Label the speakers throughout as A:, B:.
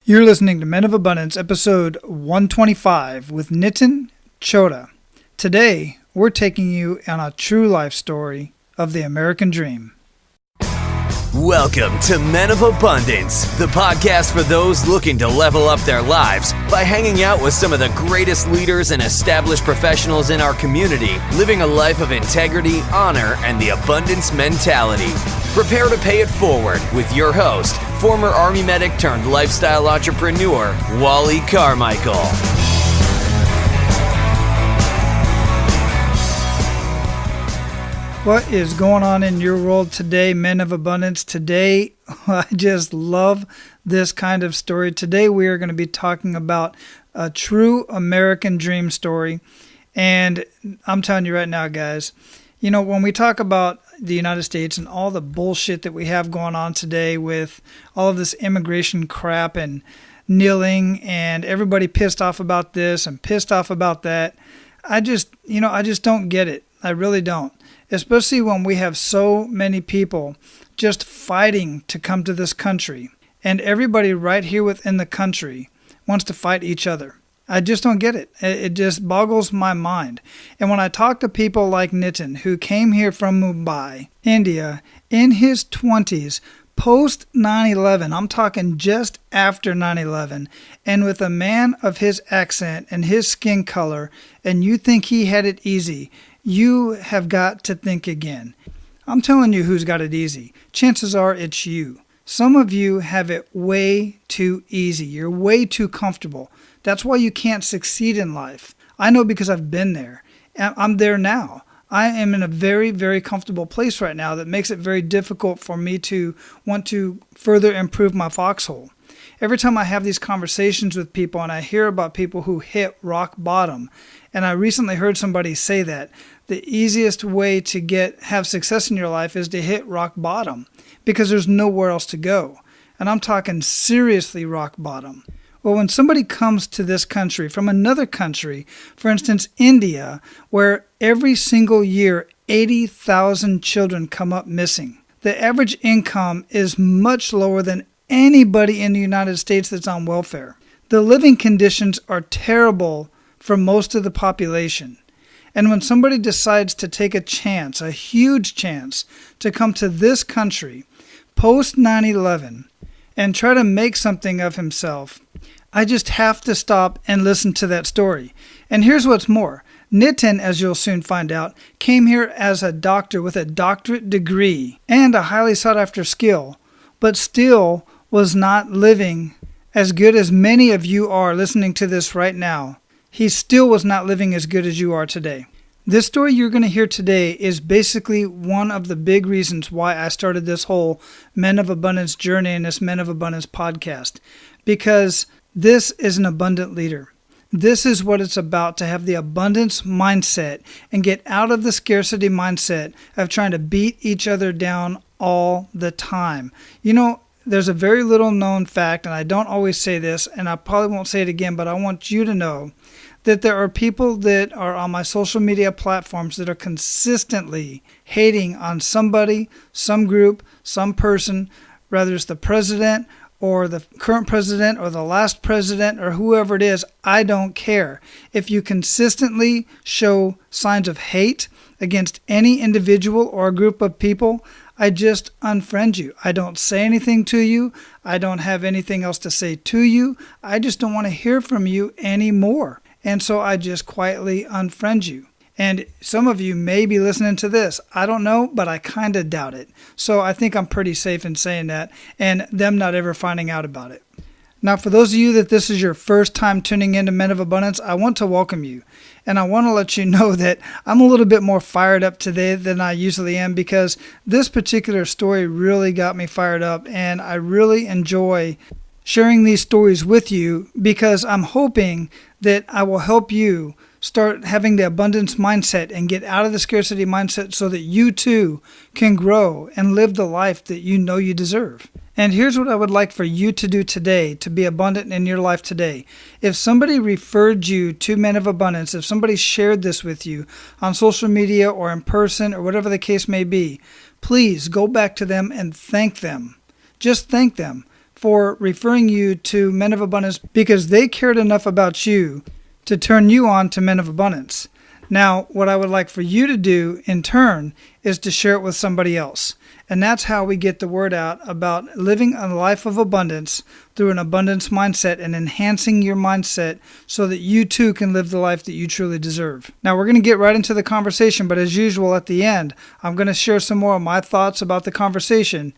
A: You're listening to Men of Abundance, episode 125 with Nitin Chhoda. Today, we're taking you on a true life story of the American dream.
B: Welcome to Men of Abundance, the podcast for those looking to level up their lives by hanging out with some of the greatest leaders and established professionals in our community, living a life of integrity, honor, and the abundance mentality. Prepare to pay it forward with your host, former Army medic turned lifestyle entrepreneur, Wally Carmichael.
A: What is going on in your world today, Men of Abundance? Today, I just love this kind of story. Today, we are going to be talking about a true American dream story. And I'm telling you right now, guys, you know, when we talk about the United States and all the bullshit that we have going on today with all of this immigration crap and kneeling and everybody pissed off about this and pissed off about that, I just don't get it. I really don't. Especially when we have so many people just fighting to come to this country. And everybody right here within the country wants to fight each other. I just don't get it. It just boggles my mind. And when I talk to people like Nitin, who came here from Mumbai, India, in his 20s, post 9/11, I'm talking just after 9/11, and with a man of his accent and his skin color, and you think he had it easy, you have got to think again. I'm telling you who's got it easy. Chances are it's you. Some of you have it way too easy. You're way too comfortable. That's why you can't succeed in life. I know because I've been there. I'm there now. I am in a very, very comfortable place right now that makes it very difficult for me to want to further improve my foxhole. Every time I have these conversations with people and I hear about people who hit rock bottom, and I recently heard somebody say that the easiest way to have success in your life is to hit rock bottom because there's nowhere else to go. And I'm talking seriously rock bottom. Well, when somebody comes to this country from another country, for instance, India, where every single year 80,000 children come up missing, the average income is much lower than anybody in the United States that's on welfare. The living conditions are terrible for most of the population. And when somebody decides to take a chance, a huge chance, to come to this country post 9/11 and try to make something of himself, I just have to stop and listen to that story. And here's what's more. Nitin, as you'll soon find out, came here as a doctor with a doctorate degree and a highly sought-after skill, but still was not living as good as many of you are listening to this right now. He still was not living as good as you are today. This story you're going to hear today is basically one of the big reasons why I started this whole Men of Abundance journey and this Men of Abundance podcast, because this is an abundant leader. This is what it's about, to have the abundance mindset and get out of the scarcity mindset of trying to beat each other down all the time. You know, there's a very little known fact, and I don't always say this, and I probably won't say it again, but I want you to know that there are people that are on my social media platforms that are consistently hating on somebody, some group, some person, whether it's the president or the current president or the last president or whoever it is. I don't care. If you consistently show signs of hate against any individual or a group of people, I just unfriend you. I don't say anything to you. I don't have anything else to say to you. I just don't want to hear from you anymore. And so I just quietly unfriend you. And some of you may be listening to this. I don't know, but I kind of doubt it. So I think I'm pretty safe in saying that and them not ever finding out about it. Now, for those of you that this is your first time tuning into Men of Abundance, I want to welcome you. And I want to let you know that I'm a little bit more fired up today than I usually am, because this particular story really got me fired up. And I really enjoy sharing these stories with you because I'm hoping that I will help you start having the abundance mindset and get out of the scarcity mindset so that you too can grow and live the life that you know you deserve. And here's what I would like for you to do today to be abundant in your life today. If somebody referred you to Men of Abundance, if somebody shared this with you on social media or in person or whatever the case may be, please go back to them and thank them. Just thank them. for referring you to Men of Abundance because they cared enough about you to turn you on to Men of Abundance. Now, what I would like for you to do in turn is to share it with somebody else. And that's how we get the word out about living a life of abundance through an abundance mindset and enhancing your mindset so that you too can live the life that you truly deserve. Now, we're going to get right into the conversation, but as usual at the end, I'm going to share some more of my thoughts about the conversation,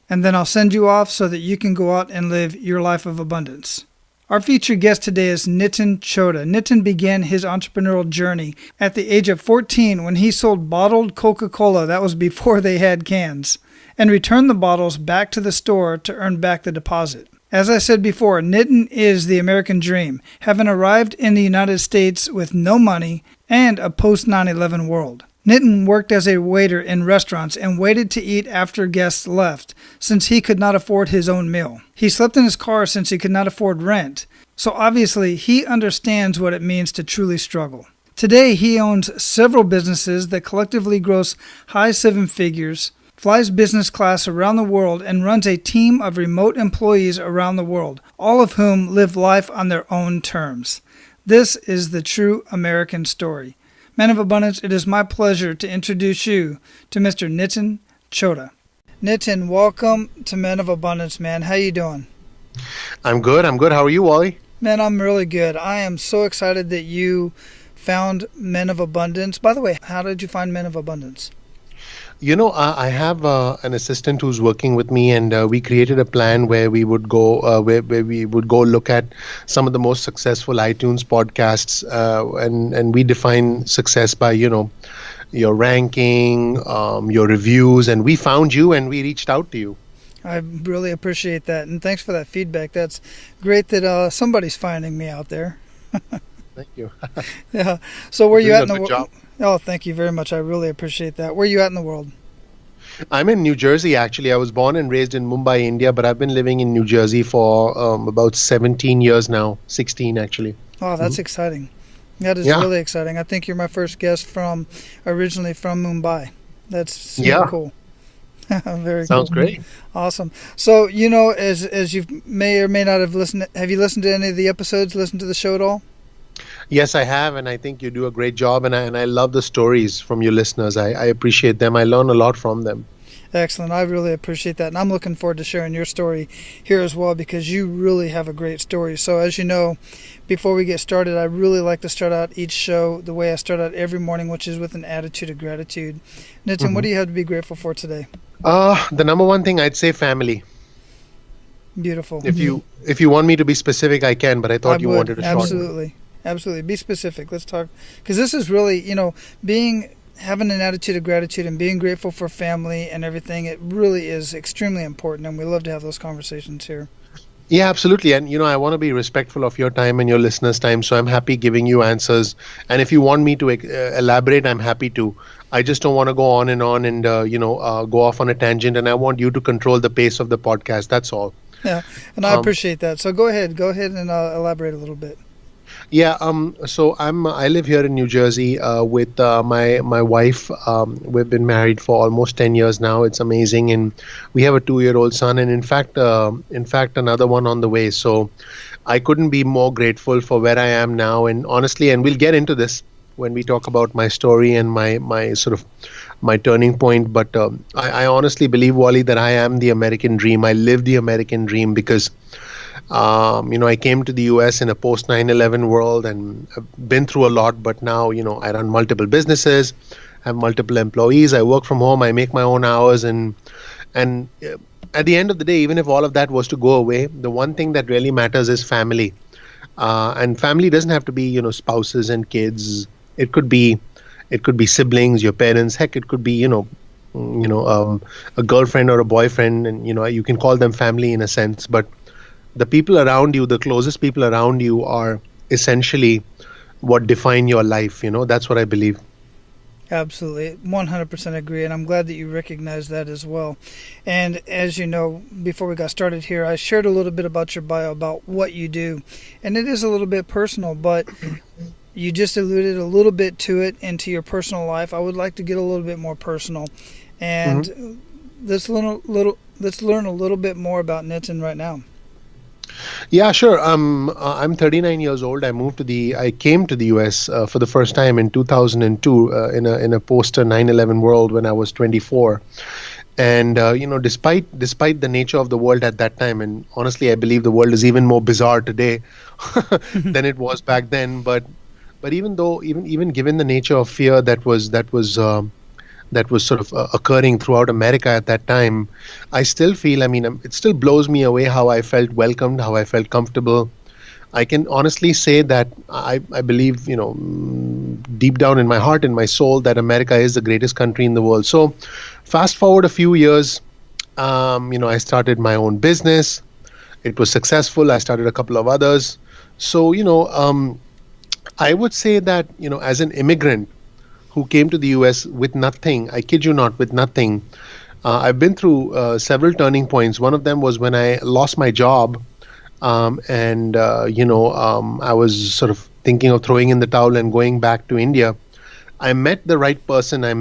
A: and then I'll send you off so that you can go out and live your life of abundance. Our featured guest today is Nitin Chhoda. Nitin began his entrepreneurial journey at the age of 14 when he sold bottled Coca-Cola, that was before they had cans, and returned the bottles back to the store to earn back the deposit. As I said before, Nitin is the American dream, having arrived in the United States with no money and a post-9/11 world. Nitin worked as a waiter in restaurants and waited to eat after guests left, since he could not afford his own meal. He slept in his car since he could not afford rent, so obviously he understands what it means to truly struggle. Today he owns several businesses that collectively gross high seven figures, flies business class around the world, and runs a team of remote employees around the world, all of whom live life on their own terms. This is the true American story. Men of Abundance, it is my pleasure to introduce you to Mr. Nitin Chhoda. Nitin, welcome to Men of Abundance, man. How you doing?
C: I'm good. How are you, Wally?
A: Man, I'm really good. I am so excited that you found Men of Abundance. By the way, how did you find Men of Abundance?
C: I have an assistant who's working with me, and we created a plan where we would go where we would go look at some of the most successful iTunes podcasts, and we define success by your ranking, your reviews, and we found you and we reached out to you.
A: I really appreciate that, and thanks for that feedback. That's great that somebody's finding me out there.
C: Thank you.
A: Yeah. So where you at in the
C: world?
A: Oh, thank you very much. I really appreciate that. Where are you at in the world?
C: I'm in New Jersey, actually. I was born and raised in Mumbai, India, but I've been living in New Jersey for about 17 years now, 16 actually.
A: Oh, that's exciting. That is really exciting. I think you're my first guest originally from Mumbai. That's super cool. Very
C: Sounds
A: cool.
C: Great.
A: Awesome. So, as you may or may not have listened, have you listened to any of the episodes, listened to the show at all?
C: Yes, I have, and I think you do a great job, and I love the stories from your listeners. I appreciate them. I learn a lot from them.
A: Excellent. I really appreciate that, and I'm looking forward to sharing your story here as well because you really have a great story. So as you know, before we get started, I really like to start out each show the way I start out every morning, which is with an attitude of gratitude. Nitin, what do you have to be grateful for today?
C: The number one thing I'd say family.
A: Beautiful.
C: If you want me to be specific, I can, but I thought you wanted a short.
A: Absolutely. Be specific. Let's talk. Because this is really, having an attitude of gratitude and being grateful for family and everything, it really is extremely important. And we love to have those conversations here.
C: Yeah, absolutely. And, I want to be respectful of your time and your listeners' time. So I'm happy giving you answers. And if you want me to elaborate, I'm happy to. I just don't want to go on and go off on a tangent. And I want you to control the pace of the podcast. That's all.
A: Yeah. And I appreciate that. So go ahead and elaborate a little bit.
C: Yeah, so I live here in New Jersey with my wife. We've been married for almost 10 years now. It's amazing, and we have a 2-year-old son, and in fact another one on the way. So I couldn't be more grateful for where I am now. And honestly, and we'll get into this when we talk about my story and my sort of my turning point. But I honestly believe, Wally, that I am the American dream. I live the American dream because I came to the US in a post 9/11 world and I've been through a lot, but now, I run multiple businesses, have multiple employees, I work from home, I make my own hours, and at the end of the day, even if all of that was to go away, the one thing that really matters is family. And family doesn't have to be, spouses and kids. It could be siblings, your parents, heck, it could be, a girlfriend or a boyfriend, and, you can call them family in a sense, but the people around you, the closest people around you are essentially what define your life. That's what I believe.
A: Absolutely. 100% agree. And I'm glad that you recognize that as well. And as you know, before we got started here, I shared a little bit about your bio, about what you do. And it is a little bit personal, but you just alluded a little bit to it into your personal life. I would like to get a little bit more personal. And let's learn a little bit more about Nitin right now.
C: Yeah, sure. I'm 39 years old. I came to the US for the first time in 2002 in a post 9/11 world when I was 24. And despite the nature of the world at that time, and honestly, I believe the world is even more bizarre today than it was back then. But even given the nature of fear that was sort of occurring throughout America at that time, I still feel, it still blows me away how I felt welcomed, how I felt comfortable. I can honestly say that I believe, deep down in my heart, in my soul, that America is the greatest country in the world. So fast forward a few years, I started my own business. It was successful. I started a couple of others. So, I would say that, as an immigrant who came to the US with nothing, I kid you not, with nothing, I've been through several turning points. One of them was when I lost my job, I was sort of thinking of throwing in the towel and going back to India. I met the right person. I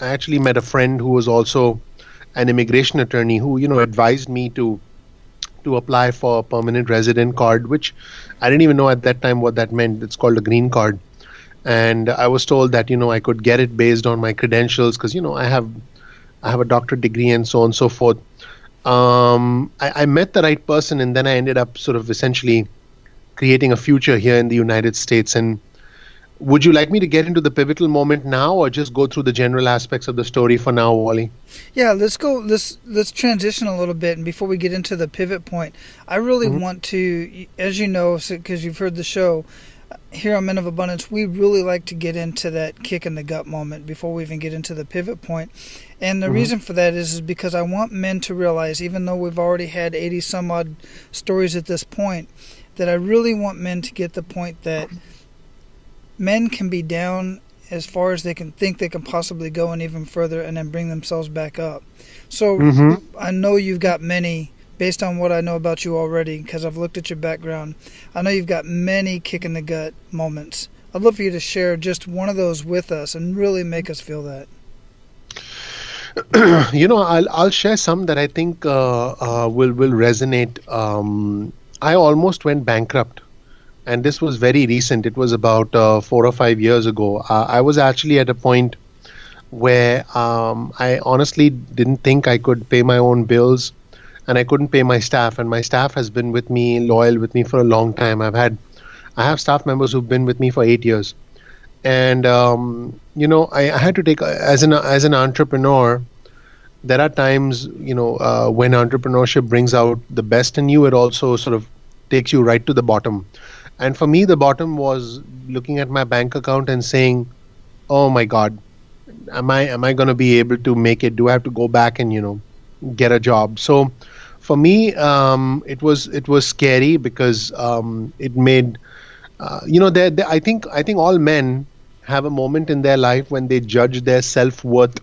C: actually met a friend who was also an immigration attorney who, advised me to apply for a permanent resident card, which I didn't even know at that time what that meant. It's called a green card. And I was told that, I could get it based on my credentials because, I have a doctorate degree and so on and so forth. I met the right person, and then I ended up sort of essentially creating a future here in the United States. And would you like me to get into the pivotal moment now, or just go through the general aspects of the story for now, Wally?
A: Yeah, let's go. Let's transition a little bit, and before we get into the pivot point, I really want to, as you know, because you've heard the show here on Men of Abundance, we really like to get into that kick in the gut moment before we even get into the pivot point. And the reason for that is because I want men to realize, even though we've already had 80 some odd stories at this point, that I really want men to get the point that men can be down as far as they can think they can possibly go, and even further, and then bring themselves back up. So I know you've got many, based on what I know about you already, because I've looked at your background, I know you've got many kick in the gut moments. I'd love for you to share just one of those with us and really make us feel that.
C: I'll share some that I think will resonate. I almost went bankrupt, and this was very recent. It was about 4 or 5 years ago. I was actually at a point where I honestly didn't think I could pay my own bills, and I couldn't pay my staff. And my staff has been with me, loyal with me for a long time. I have staff members who've been with me for 8 years. And, I had to take, as an entrepreneur, there are times, when entrepreneurship brings out the best in you, it also sort of takes you right to the bottom. And for me, the bottom was looking at my bank account and saying, oh my God, am I going to be able to make it? Do I have to go back and, get a job? So for me, it was scary because it made, I think all men have a moment in their life when they judge their self-worth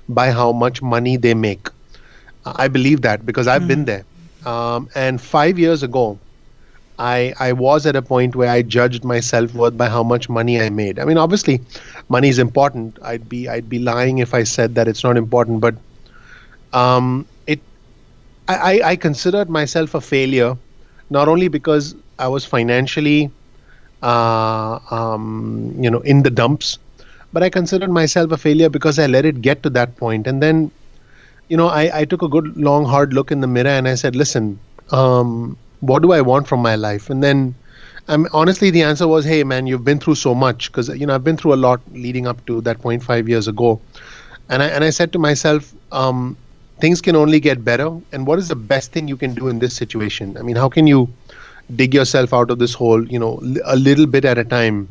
C: by how much money they make. I believe that because I've been there. And 5 years ago, I was at a point where I judged my self-worth by how much money I made. I mean, obviously, money is important. I'd be lying if I said that it's not important. But I considered myself a failure, not only because I was financially in the dumps, but I considered myself a failure because I let it get to that point. And then, I took a good, long, hard look in the mirror and I said, listen, what do I want from my life? And then, honestly, the answer was, hey, man, you've been through so much. Because, I've been through a lot leading up to that point 5 years ago. And I said to myself, things can only get better. And what is the best thing you can do in this situation? I mean, how can you dig yourself out of this hole, a little bit at a time?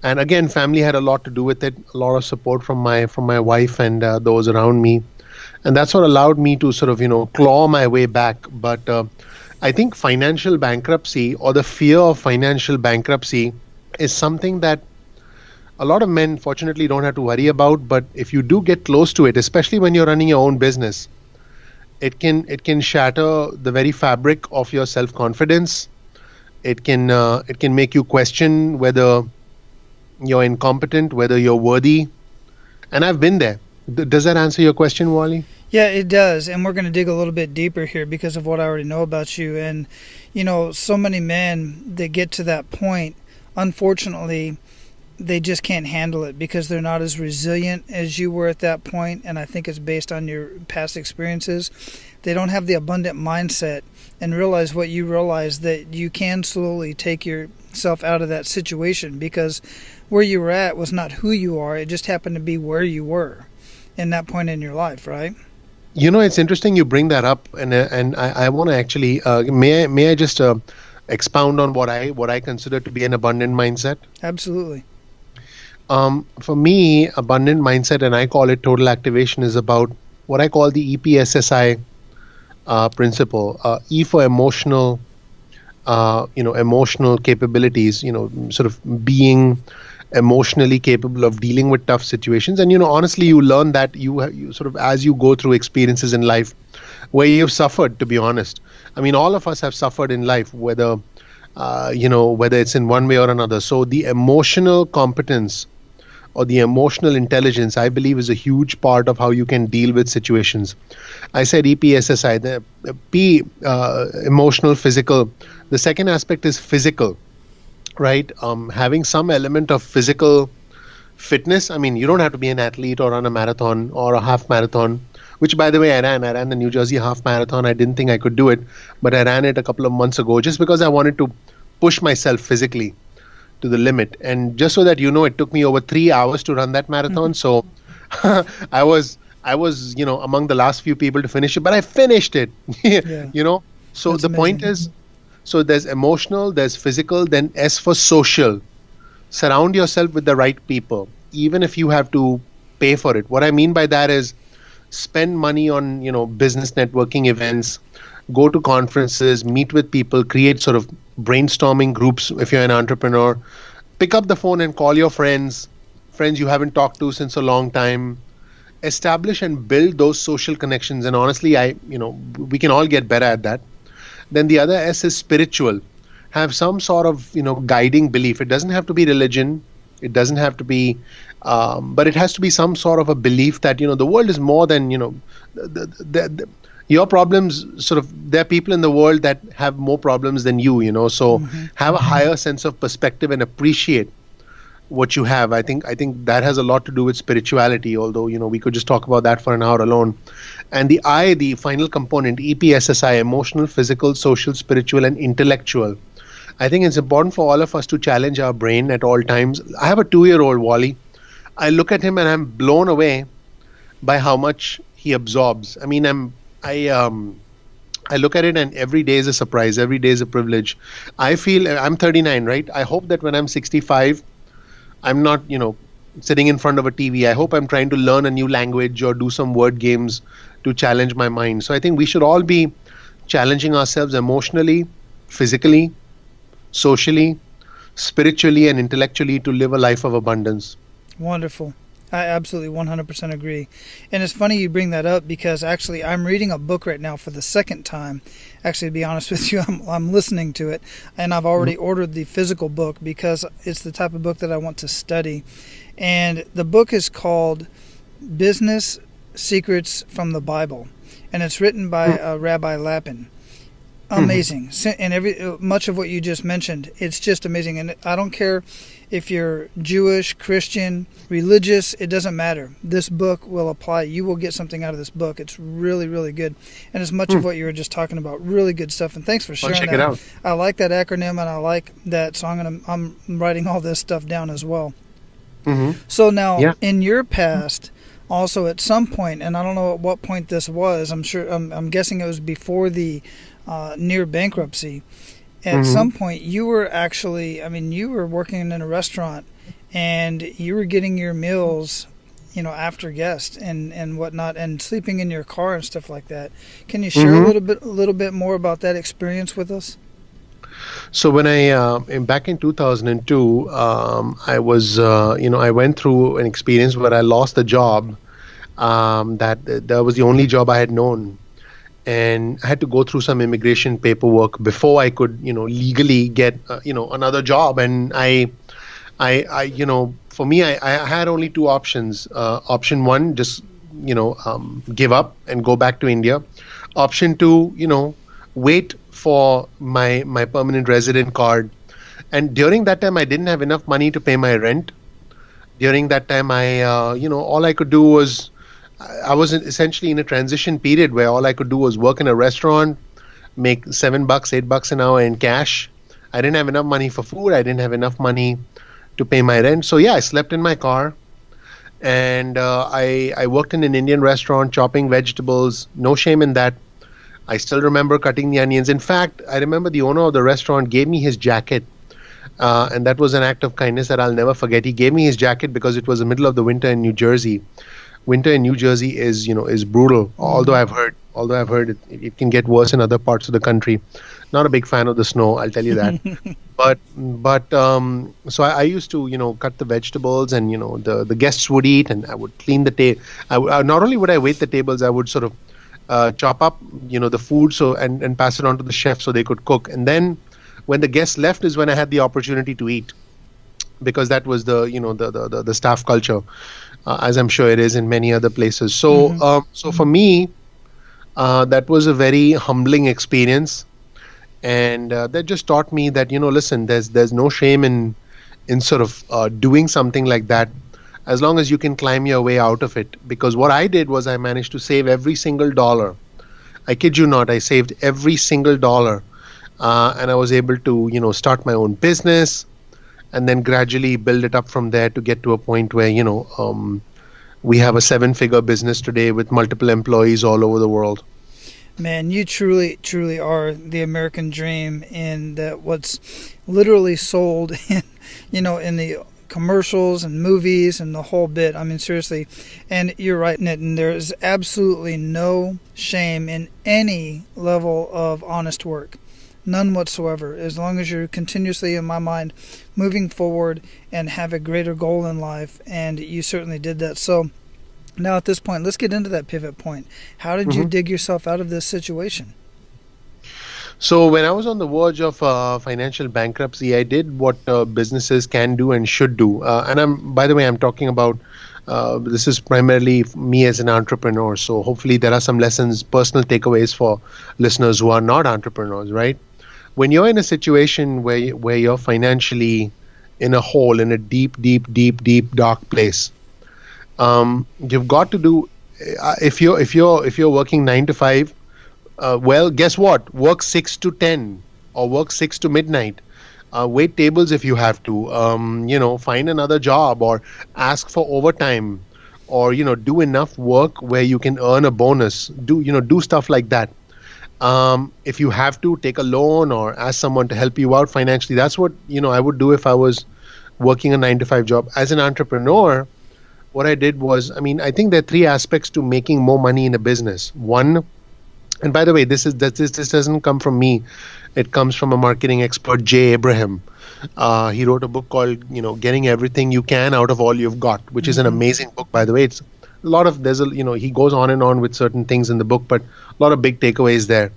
C: And again, family had a lot to do with it, a lot of support from my wife and those around me. And that's what allowed me to sort of, claw my way back. But I think financial bankruptcy, or the fear of financial bankruptcy, is something that a lot of men fortunately don't have to worry about. But if you do get close to it, especially when you're running your own business, it can shatter the very fabric of your self-confidence. It can make you question whether you're incompetent, whether you're worthy. And I've been there. Does that answer your question, Wally?
A: Yeah, it does. And we're going to dig a little bit deeper here because of what I already know about you. And, so many men that get to that point, unfortunately, they just can't handle it because they're not as resilient as you were at that point. And I think it's based on your past experiences. They don't have the abundant mindset and realize what you realize, that you can slowly take yourself out of that situation, because where you were at was not who you are. It just happened to be where you were in that point in your life, right?
C: It's interesting you bring that up, and I want to actually may I just expound on what I consider to be an abundant mindset.
A: Absolutely.
C: For me, abundant mindset, and I call it total activation, is about what I call the EPSSI principle. E for emotional, emotional capabilities. Sort of being emotionally capable of dealing with tough situations. And honestly, you learn that you sort of, as you go through experiences in life where you've suffered, to be honest. I mean, all of us have suffered in life, whether it's in one way or another. So the emotional competence or the emotional intelligence, I believe, is a huge part of how you can deal with situations. I said EPSSI, the P, emotional, physical. The second aspect is physical. Right, having some element of physical fitness. I mean, you don't have to be an athlete or run a marathon or a half marathon, which, by the way, I ran the New Jersey half marathon. I didn't think I could do it, but I ran it a couple of months ago just because I wanted to push myself physically to the limit. And just so that it took me over 3 hours to run that marathon. So I was among the last few people to finish it, but I finished it.
A: Yeah.
C: So
A: That's
C: the point
A: amazing.
C: is, so there's emotional, there's physical, then S for social. Surround yourself with the right people, even if you have to pay for it. What I mean by that is spend money on, business networking events, go to conferences, meet with people, create sort of brainstorming groups if you're an entrepreneur. Pick up the phone and call your friends you haven't talked to since a long time. Establish and build those social connections. And honestly, we can all get better at that. Then the other S is spiritual. Have some sort of, guiding belief. It doesn't have to be religion. It doesn't have to be, but it has to be some sort of a belief that, the world is more than, your problems. Sort of, there are people in the world that have more problems than you, so have a higher sense of perspective and appreciate what you have. I think that has a lot to do with spirituality, although, we could just talk about that for an hour alone. And the I, the final component, EPSSI, emotional, physical, social, spiritual, and intellectual. I think it's important for all of us to challenge our brain at all times. I have a 2-year-old, Wally. I look at him and I'm blown away by how much he absorbs. I mean, I look at it and every day is a surprise. Every day is a privilege. I feel, I'm 39, right? I hope that when I'm 65, I'm not, sitting in front of a TV. I hope I'm trying to learn a new language or do some word games to challenge my mind. So I think we should all be challenging ourselves emotionally, physically, socially, spiritually, and intellectually to live a life of abundance.
A: Wonderful. I absolutely 100% agree. And it's funny you bring that up because actually I'm reading a book right now for the second time. Actually, to be honest with you, I'm listening to it, and I've already ordered the physical book because it's the type of book that I want to study. And the book is called Business Secrets from the Bible, and it's written by Rabbi Lapin. Amazing. And much of what you just mentioned, it's just amazing. And I don't care if you're Jewish, Christian, religious, it doesn't matter. This book will apply. You will get something out of this book. It's really, really good. And it's much of what you were just talking about. Really good stuff. And thanks for sharing
C: check
A: that.
C: it out.
A: I like that acronym and I like that song, and I'm writing all this stuff down as well. So now, in your past, also at some point, and I don't know at what point this was, I'm guessing it was before the near bankruptcy. At some point, you were you were working in a restaurant and you were getting your meals, after guests and whatnot, and sleeping in your car and stuff like that. Can you share a little bit more about that experience with us?
C: So when back in 2002, I was, I went through an experience where I lost a job that was the only job I had known. And I had to go through some immigration paperwork before I could, legally get, another job. And for me, I had only two options. Option one, just give up and go back to India. Option two, wait for my permanent resident card. And during that time, I didn't have enough money to pay my rent. During that time, all I could do was, I was essentially in a transition period where all I could do was work in a restaurant, make $7, $8 an hour in cash. I didn't have enough money for food. I didn't have enough money to pay my rent. So yeah, I slept in my car, and I worked in an Indian restaurant chopping vegetables. No shame in that. I still remember cutting the onions. In fact, I remember the owner of the restaurant gave me his jacket. And that was an act of kindness that I'll never forget. He gave me his jacket because it was the middle of the winter in New Jersey. Winter in New Jersey is brutal. Although I've heard it can get worse in other parts of the country. Not a big fan of the snow, I'll tell you that. So I used to cut the vegetables, and the guests would eat, and I would clean the table. Not only would I wait the tables, I would sort of chop up the food and pass it on to the chef so they could cook. And then when the guests left is when I had the opportunity to eat, because that was the staff culture, as I'm sure it is in many other places. So so for me, that was a very humbling experience, and that just taught me that listen, there's no shame in sort of doing something like that, as long as you can climb your way out of it. Because what I did was I managed to save every single dollar. I kid you not, I saved every single dollar. And I was able to, start my own business, and then gradually build it up from there to get to a point where, we have a 7-figure business today with multiple employees all over the world.
A: Man, you truly, truly are the American dream, and that what's literally sold in the commercials and movies and the whole bit. I mean, seriously. And you're right, Nitin. There is absolutely no shame in any level of honest work. None whatsoever, as long as you're continuously, in my mind, moving forward and have a greater goal in life, and you certainly did that. So now at this point, let's get into that pivot point. How did you dig yourself out of this situation?
C: So when I was on the verge of financial bankruptcy, I did what businesses can do and should do. And by the way, I'm talking about this is primarily me as an entrepreneur. So hopefully there are some lessons, personal takeaways for listeners who are not entrepreneurs, right? When you're in a situation where you're financially in a hole, in a deep, dark place, you've got to do. If you're working 9 to 5, well, guess what? Work 6 to 10 or work 6 to midnight. Wait tables if you have to. Find another job or ask for overtime, or do enough work where you can earn a bonus. Do stuff like that. If you have to, take a loan or ask someone to help you out financially. That's what I would do if I was working a 9 to 5 job. As an entrepreneur, what I did was, I think there are 3 aspects to making more money in a business. One, and by the way, this doesn't come from me. It comes from a marketing expert, Jay Abraham. He wrote a book called, Getting Everything You Can Out of All You've Got, which is an amazing book, by the way. It's he goes on and on with certain things in the book, but a lot of big takeaways there.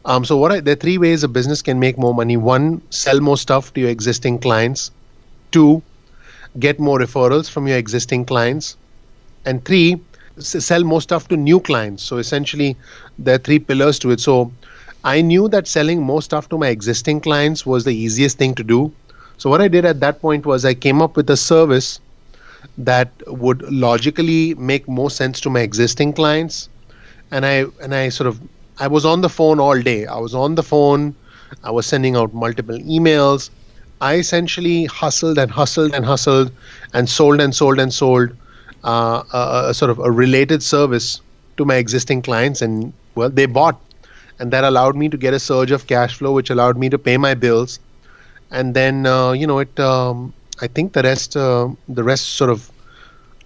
C: There are 3 ways a business can make more money. 1, sell more stuff to your existing clients. 2, get more referrals from your existing clients. And 3, sell more stuff to new clients. So essentially, there are 3 pillars to it. So I knew that selling more stuff to my existing clients was the easiest thing to do. So what I did at that point was I came up with a service that would logically make more sense to my existing clients. And I was on the phone all day. I was on the phone. I was sending out multiple emails. I essentially hustled and sold a sort of a related service to my existing clients, and well, they bought, and that allowed me to get a surge of cash flow, which allowed me to pay my bills. And then I think the rest sort of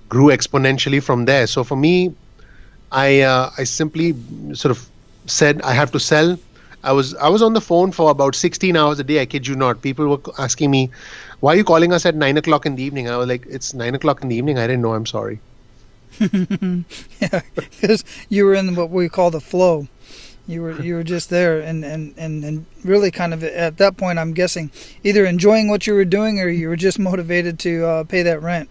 C: grew exponentially from there. So for me, I simply sort of said I have to sell. I was on the phone for about 16 hours a day. I kid you not. People were asking me, "Why are you calling us at 9 o'clock in the evening?" I was like, "It's 9 o'clock in the evening. I didn't know. I'm sorry."
A: Yeah, because you were in what we call the flow. You were just there and really kind of at that point, I'm guessing, either enjoying what you were doing or you were just motivated to pay that rent.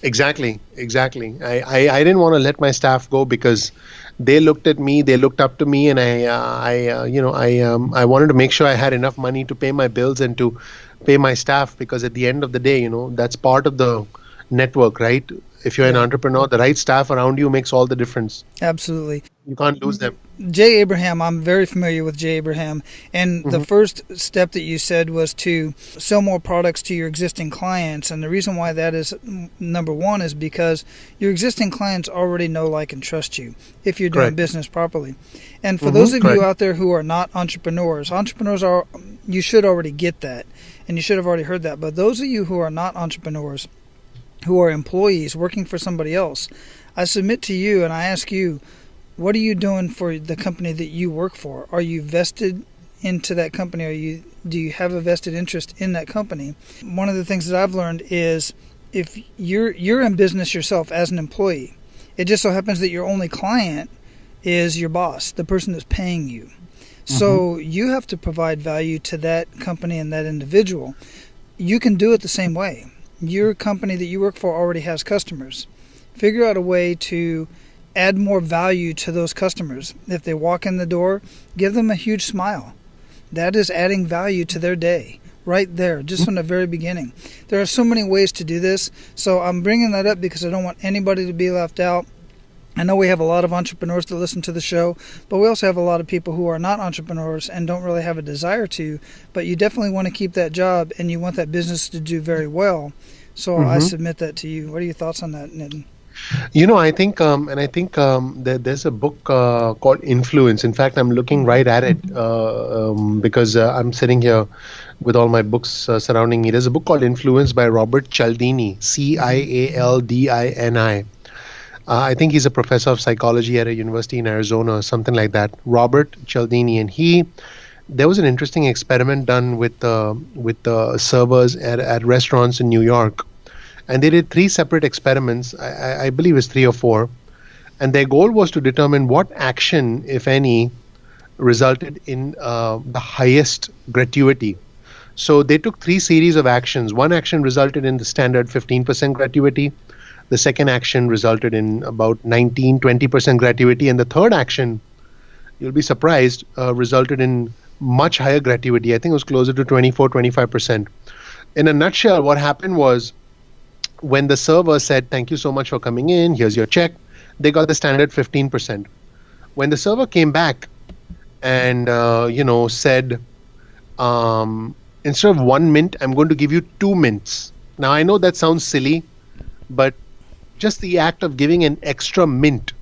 C: Exactly, exactly. I didn't want to let my staff go because they looked at me, they looked up to me, and I wanted to make sure I had enough money to pay my bills and to pay my staff, because at the end of the day, that's part of the network, right? If you're an
A: Yeah,
C: entrepreneur, the right staff around you makes all the difference.
A: absolutely.
C: You can't lose them.
A: Jay Abraham, I'm very familiar with Jay Abraham. And the
C: Hmm.
A: first step that you said was to sell more products to your existing clients. And the reason why that is number one is because your existing clients already know, like, and trust you if you're doing
C: Correct.
A: business properly. And for those of you
C: Correct.
A: out there who are not entrepreneurs, entrepreneurs are, you should already get that. And you should have already heard that. But those of you who are not entrepreneurs, who are employees working for somebody else, I submit to you and I ask you, what are you doing for the company that you work for? Are you vested into that company? Do you have a vested interest in that company? One of the things that I've learned is if you're in business yourself as an employee, it just so happens that your only client is your boss, the person that's paying you. So you have to provide value to that company and that individual. You can do it the same way. Your company that you work for already has customers. Figure out a way to add more value to those customers. If they walk in the door, give them a huge smile. That is adding value to their day right there, just from the very beginning. There are so many ways to do this, so I'm bringing that up because I don't want anybody to be left out. I know we have a lot of entrepreneurs that listen to the show, but we also have a lot of people who are not entrepreneurs and don't really have a desire to, but you definitely want to keep that job and you want that business to do very well. So I submit that to you. What are your thoughts on that, Nitin?
C: I think there's a book called Influence. In fact, I'm looking right at it because I'm sitting here with all my books surrounding me. There's a book called Influence by Robert Cialdini, Cialdini. I think he's a professor of psychology at a university in Arizona or something like that. Robert Cialdini, and there was an interesting experiment done with servers at restaurants in New York, and they did 3 separate experiments. I believe it's 3 or 4, and their goal was to determine what action, if any, resulted in the highest gratuity. So they took 3 series of actions. One action resulted in the standard 15% gratuity. The second action resulted in about 19-20% gratuity. And the third action, you'll be surprised, resulted in much higher gratuity. I think it was closer to 24-25%. In a nutshell, what happened was when the server said, "Thank you so much for coming in, here's your check," they got the standard 15%. When the server came back and, said, instead of 1 mint, I'm going to give you 2 mints. Now, I know that sounds silly, but just the act of giving an extra mint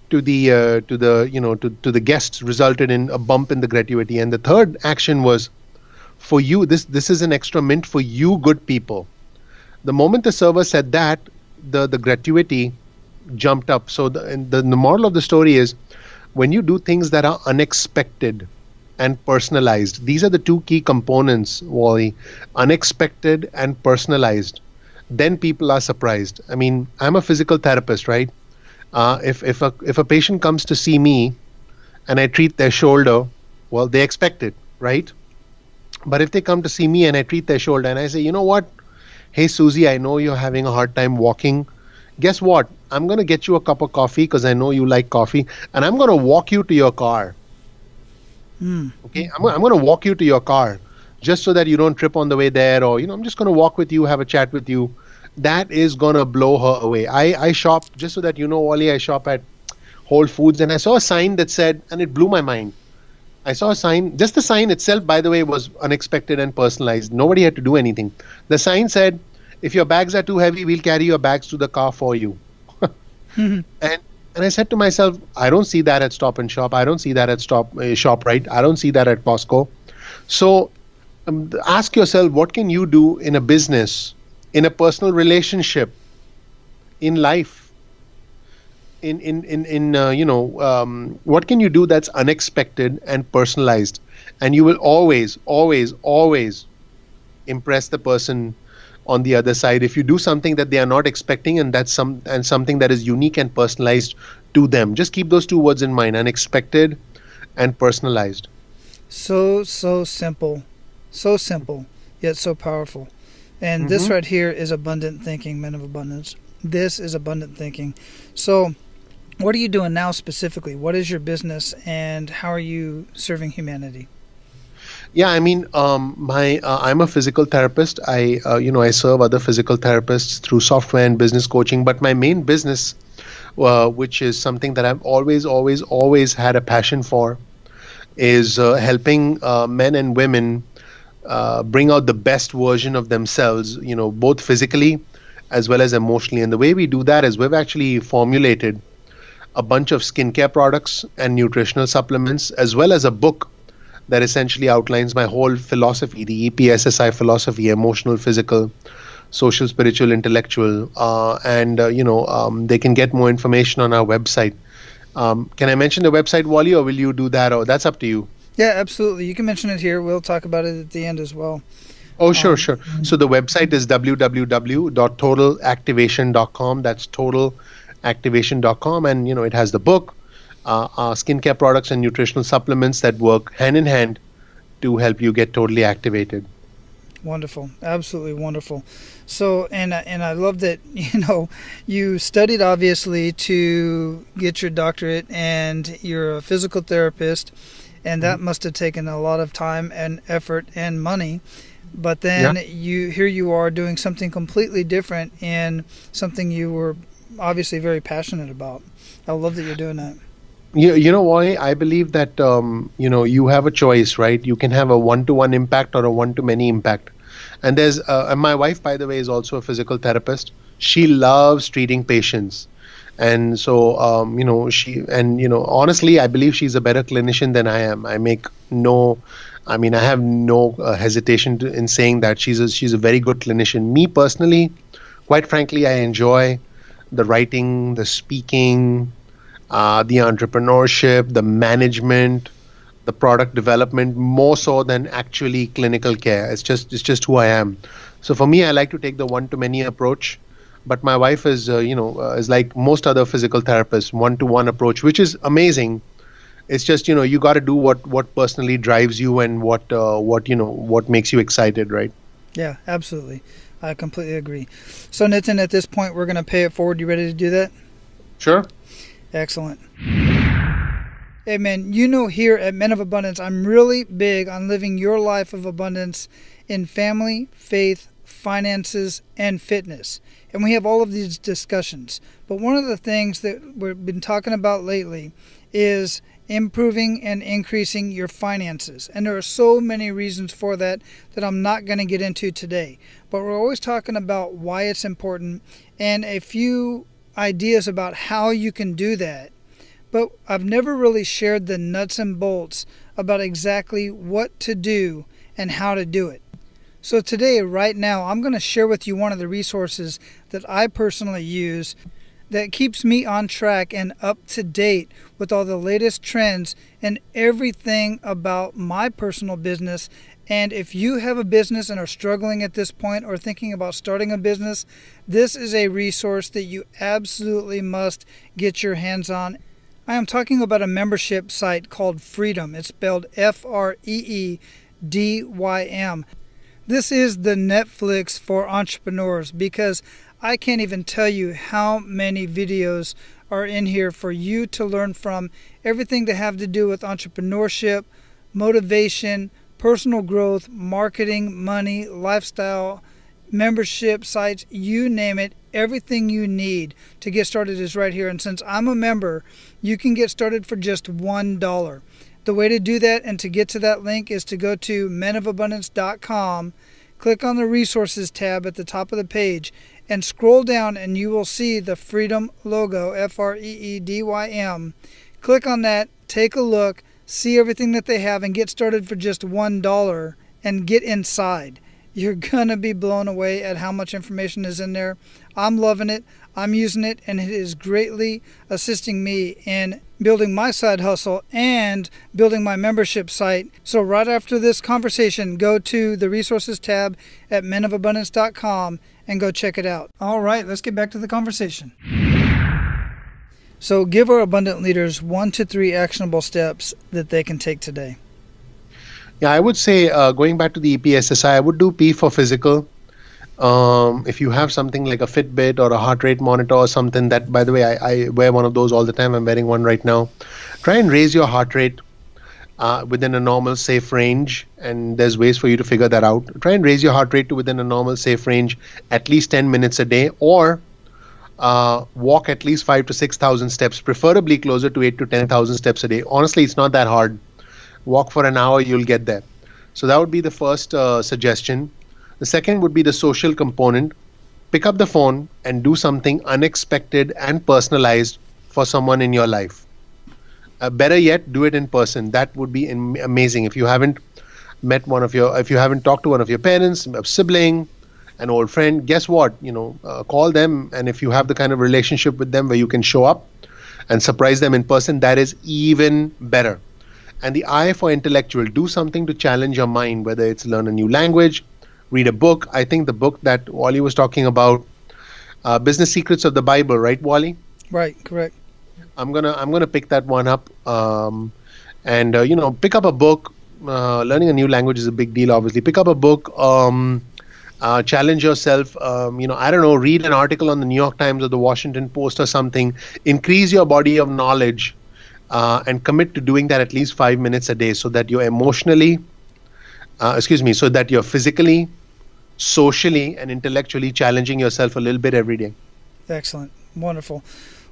C: to the guests resulted in a bump in the gratuity. And the third action was, for you, this is an extra mint for you good people. The moment the server said that, the gratuity jumped up. So the moral of the story is, when you do things that are unexpected and personalized, these are the 2 key components, Wally: unexpected and personalized. Then people are surprised. I mean, I'm a physical therapist, right? If a patient comes to see me and I treat their shoulder, well, they expect it, right? But if they come to see me and I treat their shoulder and I say, you know what? Hey, Susie, I know you're having a hard time walking. Guess what? I'm going to get you a cup of coffee because I know you like coffee. And I'm going to walk you to your car. Okay? I'm going to walk you to your car just so that you don't trip on the way there. Or, I'm just going to walk with you, have a chat with you. That is going to blow her away. I shop, just so that you know, Wally, I shop at Whole Foods. And I saw a sign that said, and it blew my mind. I saw a sign, just the sign itself, by the way, was unexpected and personalized. Nobody had to do anything. The sign said, if your bags are too heavy, we'll carry your bags to the car for you. And I said to myself, I don't see that at Stop and Shop. I don't see that at ShopRite. I don't see that at Costco. So ask yourself, what can you do in a business, in a personal relationship, in life? What can you do that's unexpected and personalized, and you will always impress the person on the other side if you do something that they are not expecting, and something that is unique and personalized to them. Just keep those 2 words in mind: unexpected and personalized.
A: So simple, yet so powerful. And this right here is abundant thinking, men of abundance. This is abundant thinking. So what are you doing now specifically? What is your business, and how are you serving humanity?
C: Yeah, I mean, I'm a physical therapist. I serve other physical therapists through software and business coaching. But my main business, which is something that I've always had a passion for, is helping men and women bring out the best version of themselves. Both physically as well as emotionally. And the way we do that is we've actually formulated a bunch of skincare products and nutritional supplements, as well as a book that essentially outlines my whole philosophy, the EPSSI philosophy: emotional, physical, social, spiritual, intellectual. They can get more information on our website. Can I mention the website, Wally, or will you do that? Or that's up to you.
A: Yeah, absolutely. You can mention it here. We'll talk about it at the end as well.
C: Oh, sure. So the website is www.totalactivation.com. That's totalactivation.com. And, it has the book, skincare products and nutritional supplements that work hand in hand to help you get totally activated.
A: Wonderful. Absolutely wonderful. So, and I love that, you studied obviously to get your doctorate, and you're a physical therapist, and that must have taken a lot of time and effort and money. But then here you are doing something completely different, in something you were obviously very passionate about. I love that you're doing that.
C: You know why? I believe that, you have a choice, right? You can have a one-to-one impact or a one-to-many impact. And and my wife, by the way, is also a physical therapist. She loves treating patients. And so, honestly, I believe she's a better clinician than I am. I have no hesitation in saying that she's a very good clinician. Me personally, quite frankly, I enjoy the writing, the speaking, the entrepreneurship, the management, the product development, more so than actually clinical care. It's just who I am. So for me, I like to take the one-to-many approach. But my wife is like most other physical therapists, one-to-one approach, which is amazing. It's just, you got to do what personally drives you and what makes you excited, right?
A: Yeah, absolutely. I completely agree. So, Nitin, at this point, we're going to pay it forward. You ready to do that?
C: Sure.
A: Excellent. Hey, man, here at Men of Abundance, I'm really big on living your life of abundance in family, faith, finances, and fitness. And we have all of these discussions. But one of the things that we've been talking about lately is improving and increasing your finances. And there are so many reasons for that I'm not going to get into today. But we're always talking about why it's important and a few ideas about how you can do that. But I've never really shared the nuts and bolts about exactly what to do and how to do it. So today, right now, I'm going to share with you one of the resources that I personally use that keeps me on track and up to date with all the latest trends and everything about my personal business. And if you have a business and are struggling at this point or thinking about starting a business, this is a resource that you absolutely must get your hands on. I am talking about a membership site called Freedom. It's spelled Freedym. This is the Netflix for entrepreneurs, because I can't even tell you how many videos are in here for you to learn from. Everything to have to do with entrepreneurship, motivation, personal growth, marketing, money, lifestyle, membership sites, you name it. Everything you need to get started is right here. And since I'm a member, you can get started for just $1. The way to do that and to get to that link is to go to menofabundance.com, click on the resources tab at the top of the page, and scroll down, and you will see the Freedom logo, Freedym. Click on that, take a look, see everything that they have, and get started for just $1 and get inside. You're going to be blown away at how much information is in there. I'm loving it. I'm using it, and it is greatly assisting me in building my side hustle and building my membership site. So right after this conversation, go to the resources tab at menofabundance.com and go check it out. All right, let's get back to the conversation. So give our abundant leaders 1 to 3 actionable steps that they can take today.
C: Yeah, I would say, going back to the EPSSI, I would do P for physical. If you have something like a Fitbit or a heart rate monitor or something, that, by the way, I wear one of those all the time. I'm wearing one right now. Try and raise your heart rate within a normal, safe range. And there's ways for you to figure that out. Try and raise your heart rate to within a normal, safe range at least 10 minutes a day, or walk at least 5 to 6,000 steps, preferably closer to 8 to 10,000 steps a day. Honestly, it's not that hard. Walk for an hour, you'll get there. So that would be the first suggestion. The second would be the social component. Pick up the phone and do something unexpected and personalized for someone in your life. Better yet, do it in person. That would be amazing. If you haven't if you haven't talked to one of your parents, a sibling, an old friend, guess what? Call them, and if you have the kind of relationship with them where you can show up and surprise them in person, that is even better. And the I for intellectual, do something to challenge your mind, whether it's learn a new language, read a book. I think the book that Wally was talking about, Business Secrets of the Bible, right, Wally?
A: Right, correct.
C: I'm gonna pick that one up, and pick up a book. Learning a new language is a big deal, obviously. Pick up a book. Challenge yourself. I don't know. Read an article on the New York Times or the Washington Post or something. Increase your body of knowledge, and commit to doing that at least 5 minutes a day, so that you're so that you're physically, socially, and intellectually challenging yourself a little bit every day.
A: Excellent. Wonderful.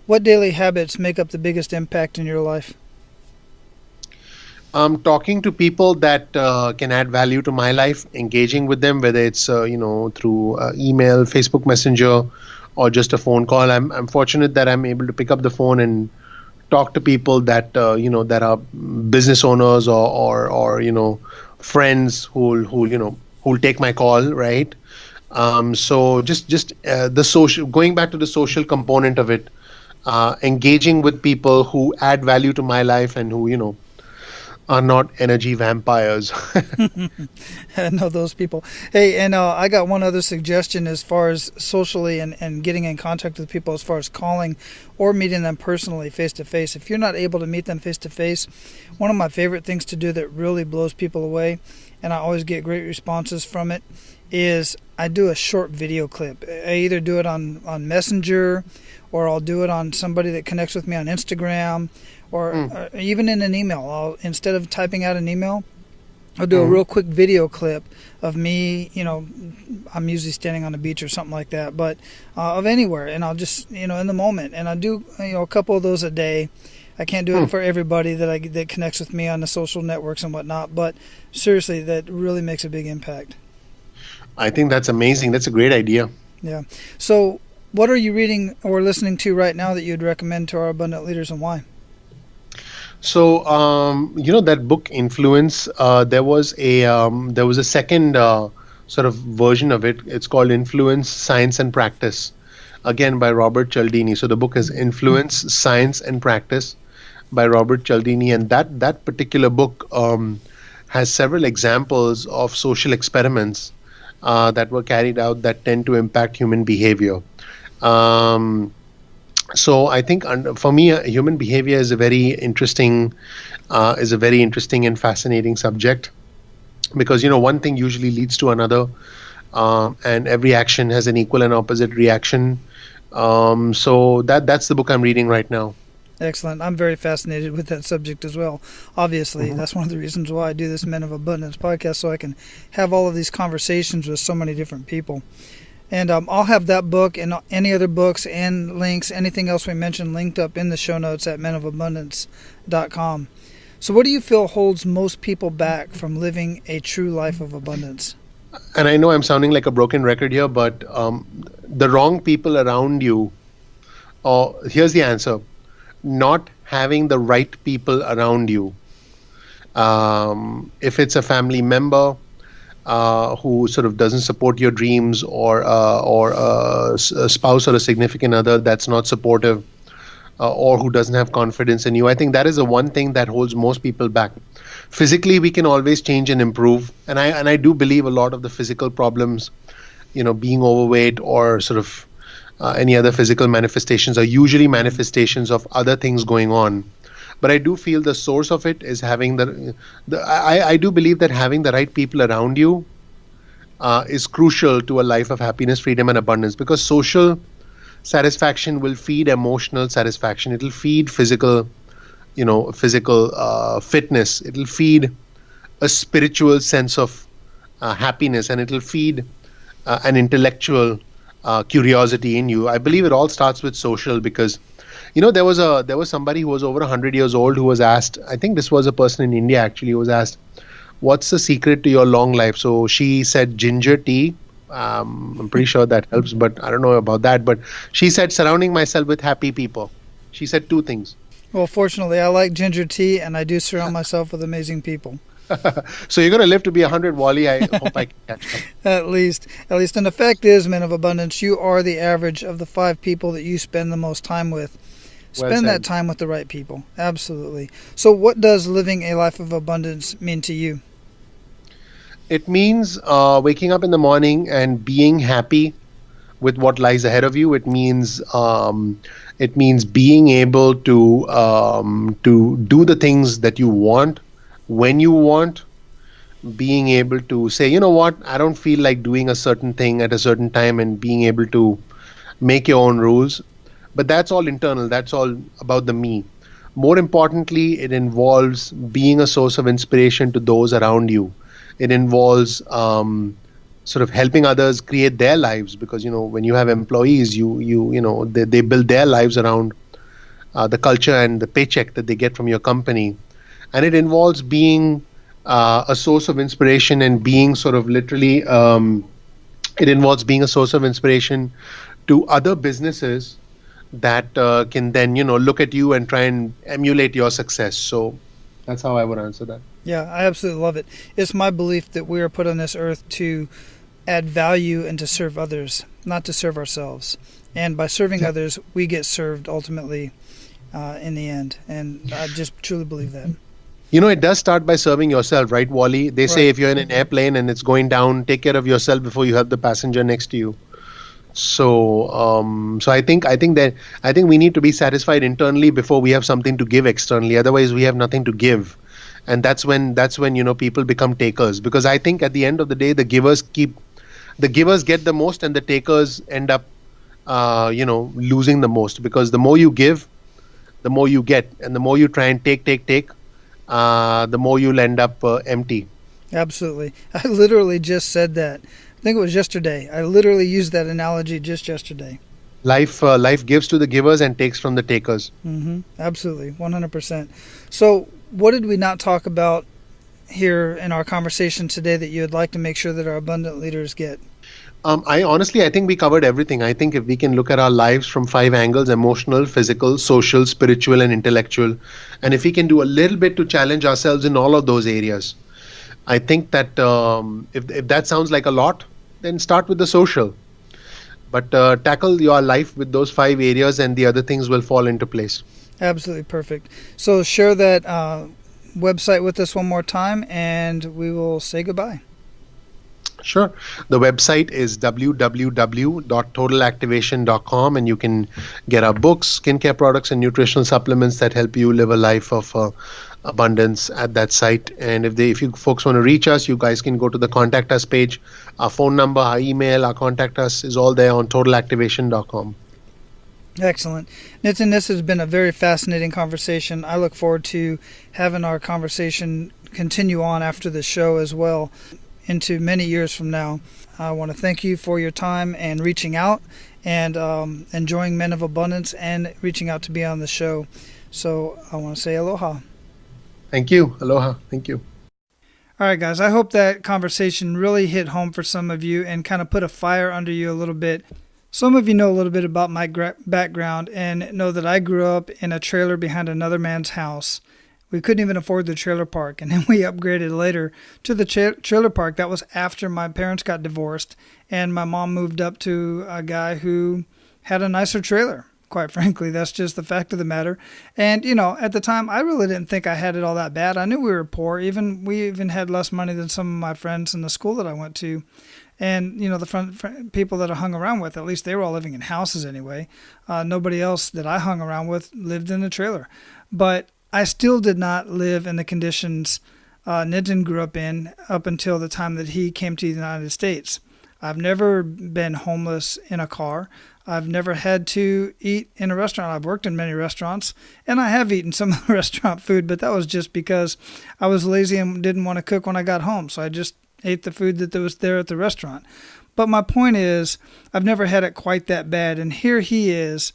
A: What daily habits make up the biggest impact in your life?
C: Talking to people that can add value to my life, engaging with them, whether it's through email, Facebook Messenger, or just a phone call. I'm fortunate that I'm able to pick up the phone and talk to people that that are business owners or friends who'll take my call, right? So just the social, going back to the social component of it, engaging with people who add value to my life and who are not energy vampires.
A: I know those people. Hey, and I got one other suggestion as far as socially and getting in contact with people, as far as calling or meeting them personally face to face. If you're not able to meet them face to face, one of my favorite things to do that really blows people away, and I always get great responses from it, is I do a short video clip. I either do it on Messenger, or I'll do it on somebody that connects with me on Instagram, or even in an email. Instead of typing out an email, I'll do a real quick video clip of me, I'm usually standing on the beach or something like that, but of anywhere, and I'll just, in the moment, and I do, a couple of those a day. I can't do it for everybody that connects with me on the social networks and whatnot, but seriously, that really makes a big impact.
C: I think that's amazing. That's a great idea.
A: Yeah. So what are you reading or listening to right now that you'd recommend to our abundant leaders, and why?
C: So, that book Influence, there was a second sort of version of it. It's called Influence, Science and Practice, again by Robert Cialdini. So the book is Influence, Science and Practice by Robert Cialdini, and that particular book has several examples of social experiments that were carried out that tend to impact human behavior. So I think for me, human behavior is a very interesting and fascinating subject, because one thing usually leads to another, and every action has an equal and opposite reaction. So that's the book I'm reading right now.
A: Excellent. I'm very fascinated with that subject as well. Obviously, that's one of the reasons why I do this Men of Abundance podcast, so I can have all of these conversations with so many different people. And I'll have that book and any other books and links, anything else we mentioned, linked up in the show notes at menofabundance.com. So what do you feel holds most people back from living a true life of abundance?
C: And I know I'm sounding like a broken record here, but the wrong people around you, here's the answer: not having the right people around you. If it's a family member who sort of doesn't support your dreams, or a spouse or a significant other that's not supportive, or who doesn't have confidence in you, I think that is the one thing that holds most people back. Physically, we can always change and improve, and I do believe a lot of the physical problems, being overweight or sort of any other physical manifestations, are usually manifestations of other things going on. But I do feel the source of it is having I do believe that having the right people around you is crucial to a life of happiness, freedom, and abundance, because social satisfaction will feed emotional satisfaction. It'll feed physical fitness. It'll feed a spiritual sense of happiness, and it'll feed an intellectual curiosity in you. I believe it all starts with social, because there was somebody who was over 100 years old who was asked. I think this was a person in India actually, who was asked, "What's the secret to your long life?" So she said ginger tea. I'm pretty sure that helps, but I don't know about that. But she said surrounding myself with happy people. She said two things.
A: Well, fortunately, I like ginger tea, and I do surround myself with amazing people.
C: So you're going to live to be 100, Wally. I hope I can catch up.
A: At least. And the fact is, Men of Abundance, you are the average of the 5 people that you spend the most time with. Spend that time with the right people. Absolutely. So what does living a life of abundance mean to you?
C: It means waking up in the morning and being happy with what lies ahead of you. It means being able to do the things that you want when you want. Being able to say, you know what, I don't feel like doing a certain thing at a certain time, and being able to make your own rules. But that's all internal. That's all about the me. More importantly, it involves being a source of inspiration to those around you. It involves sort of helping others create their lives, because when you have employees, they build their lives around the culture and the paycheck that they get from your company. And it involves being a source of inspiration, and being sort of literally it involves being a source of inspiration to other businesses that can then look at you and try and emulate your success. So that's how I would answer that.
A: Yeah, I absolutely love it. It's my belief that we are put on this earth to add value and to serve others, not to serve ourselves. And by serving others, we get served ultimately in the end. And I just truly believe that.
C: It does start by serving yourself, right, Wally? They say if you're in an airplane and it's going down, take care of yourself before you help the passenger next to you. So I think we need to be satisfied internally before we have something to give externally. Otherwise, we have nothing to give, and that's when people become takers. Because I think at the end of the day, the givers get the most, and the takers end up losing the most. Because the more you give, the more you get, and the more you try and take, the more you'll end up empty.
A: Absolutely. I literally just said that. I think it was yesterday. I literally used that analogy just yesterday.
C: Life gives to the givers and takes from the takers.
A: Mm-hmm. Absolutely, 100%. So what did we not talk about here in our conversation today that you would like to make sure that our abundant leaders get?
C: I think we covered everything. I think if we can look at our lives from 5 angles: emotional, physical, social, spiritual, and intellectual, and if we can do a little bit to challenge ourselves in all of those areas, I think that if that sounds like a lot, then start with the social. But tackle your life with those 5 areas, and the other things will fall into place.
A: Absolutely perfect. So share that website with us one more time, and we will say goodbye.
C: Sure. The website is www.totalactivation.com, and you can get our books, skincare products, and nutritional supplements that help you live a life of abundance at that site. And if you folks want to reach us, you guys can go to the contact us page. Our phone number, our email, our contact us is all there on totalactivation.com.
A: Excellent. Nitin, this has been a very fascinating conversation. I look forward to having our conversation continue on after the show as well, into many years from now. I want to thank you for your time and reaching out and enjoying Men of Abundance and reaching out to be on the show. So I want to say aloha.
C: Thank you. Aloha. Thank you.
A: All right, guys. I hope that conversation really hit home for some of you and kind of put a fire under you a little bit. Some of you know a little bit about my background and know that I grew up in a trailer behind another man's house. We couldn't even afford the trailer park, and then we upgraded later to the trailer park. That was after my parents got divorced, and my mom moved up to a guy who had a nicer trailer. Quite frankly, that's just the fact of the matter. And, at the time, I really didn't think I had it all that bad. I knew we were poor. We even had less money than some of my friends in the school that I went to. And, the people that I hung around with, at least they were all living in houses anyway. Nobody else that I hung around with lived in a trailer. But I still did not live in the conditions Nitin grew up in up until the time that he came to the United States. I've never been homeless in a car. I've never had to eat in a restaurant. I've worked in many restaurants, and I have eaten some of the restaurant food, but that was just because I was lazy and didn't want to cook when I got home, so I just ate the food that was there at the restaurant. But my point is, I've never had it quite that bad, and here he is.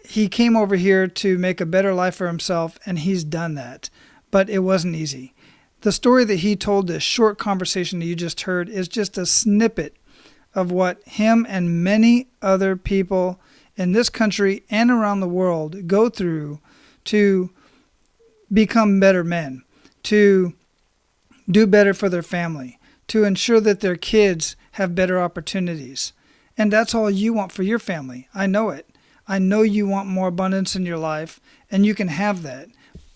A: He came over here to make a better life for himself, and he's done that, but it wasn't easy. The story that he told, this short conversation that you just heard, is just a snippet of what him and many other people in this country and around the world go through to become better men, to do better for their family, to ensure that their kids have better opportunities. And that's all you want for your family. I know it. I know you want more abundance in your life, and you can have that.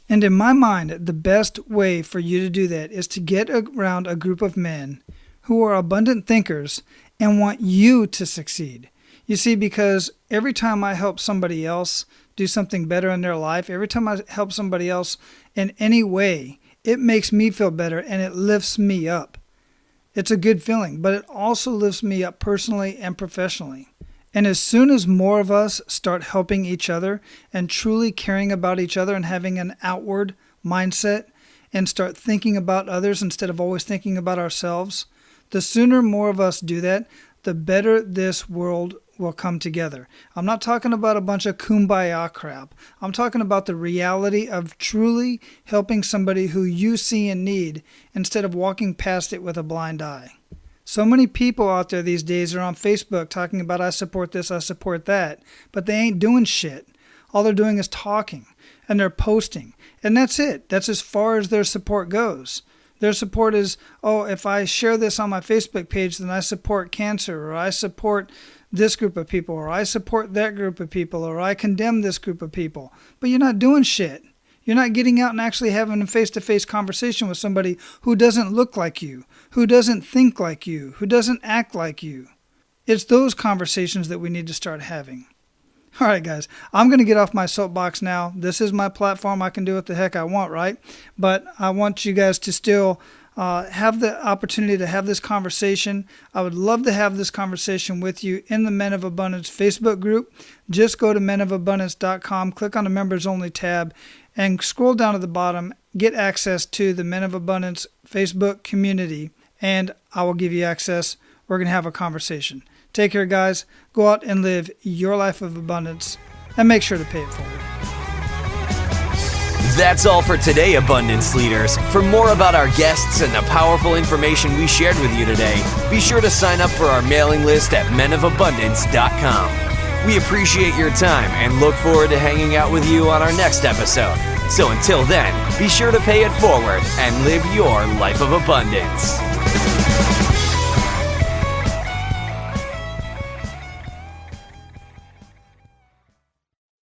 A: And in my mind, the best way for you to do that is to get around a group of men who are abundant thinkers and want you to succeed. You see, because every time I help somebody else do something better in their life, every time I help somebody else in any way, it makes me feel better and it lifts me up. It's a good feeling, but it also lifts me up personally and professionally. And as soon as more of us start helping each other and truly caring about each other and having an outward mindset and start thinking about others instead of always thinking about ourselves, the sooner more of us do that, the better this world will come together. I'm not talking about a bunch of kumbaya crap. I'm talking about the reality of truly helping somebody who you see in need instead of walking past it with a blind eye. So many people out there these days are on Facebook talking about I support this, I support that, but they ain't doing shit. All they're doing is talking, and they're posting, and that's it. That's as far as their support goes. Their support is, oh, if I share this on my Facebook page, then I support cancer, or I support this group of people, or I support that group of people, or I condemn this group of people. But you're not doing shit. You're not getting out and actually having a face-to-face conversation with somebody who doesn't look like you, who doesn't think like you, who doesn't act like you. It's those conversations that we need to start having. All right, guys, I'm going to get off my soapbox now. This is my platform. I can do what the heck I want, right? But I want you guys to still have the opportunity to have this conversation. I would love to have this conversation with you in the Men of Abundance Facebook group. Just go to menofabundance.com, click on the Members Only tab, and scroll down to the bottom. Get access to the Men of Abundance Facebook community, and I will give you access. We're going to have a conversation. Take care, guys. Go out and live your life of abundance, and make sure to pay it forward.
B: That's all for today, Abundance Leaders. For more about our guests and the powerful information we shared with you today, be sure to sign up for our mailing list at menofabundance.com. We appreciate your time and look forward to hanging out with you on our next episode. So until then, be sure to pay it forward and live your life of abundance.